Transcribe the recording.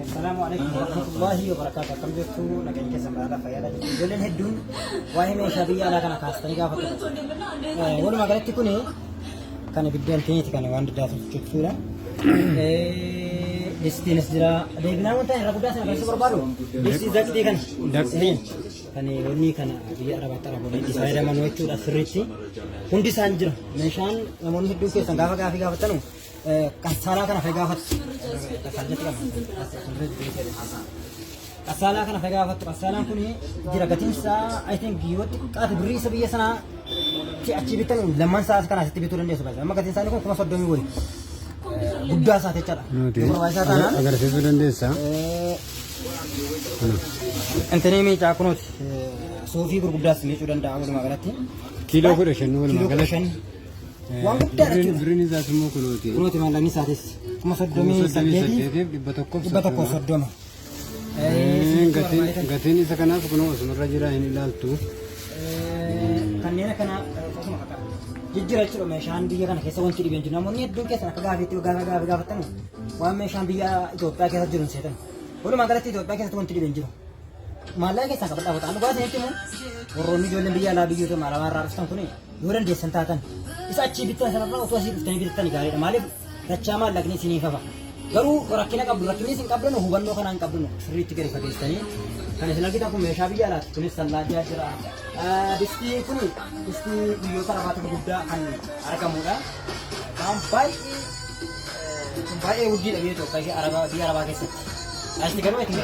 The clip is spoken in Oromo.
Assalamualaikum warahmatullahi wabarakatuh. Akkam jirtu nageenya keessa maraadha fayyaadha jirtu. Ijoolleen hedduun waa'ee meeshaa biyya alaa kana kaastanii gaafatu. Walumaa galatti kun kan ibiddaan keenyatti kan waan daddaatu jechuudha. Distiinis jira. Deebinaan wanta irra guddaa sana keessa barbaadu. Distii daqxii kana. Daqxii. Kan wanni kana biyya arabaatti araboonni itti fayyadaman jechuudha sirriitti. Hundi isaan jira. Meeshaan namoonni hedduun keessan gaafa gaafatanu kassaalaa kana fayyadaafatu. Kassaalaa kana fayyadaafatu. Kassaalaan kun jira gatiin isaa I think yoo xiqqaate birrii isa biyya sanaa achi bitan lamman isaa kana asitti bituu dandeessu. Amma gatiin isaanii kun 30,000 wayi. Guddaa isaa jechaadha. Agarsiisuu dandeessaa. Antanii miicaa kunuuti soofii gurguddaas miicuu danda'a walumaa galatti. Kiiloo 15 walumaa galatti. Waan guddaadha jechuudha. Birriin isaas immoo kunuuti. Kunuuti maallaqni isaatis 38,130. Gatiin isa kanaaf kunoo asumarra jira hin ilaaltu. Kanneen akkana jijjiira jechuudha meeshaan biyya kana keessa wanti dhibeen jiru namoonni hedduun keessan akka gaafeetti gaafatan waan meeshaan biyya Itoophiyaa keessa jiru seetan walumaa galatti Itoophiyaa keessatti wanti dhibeen jiru maallaqa keessan qabadhaa bota anu baasanii himu warroonni ijoolleen biyya alaa biyyoota maalawaa irraa dhuftan kun yoo dandeessan taatan isa achii bittan sanarraa otoo asii dhuftanii bitattan gaariidha maaliif dachaa maallaqni isinii fafa garuu rakkina qabdu rakkinni isin qabdanu hubannoo kanaan qabdanu sirriitti gadi fageessanii kan isin argitan kun meeshaa biyya alaati kunis sallaajaa jira. Distii kun distii biyyoota arabaatti guddaa kan argamudha. Kan baay'ee guddiidha biyya Itoophiyaa biyya arabaa keessatti. Asii garuu itti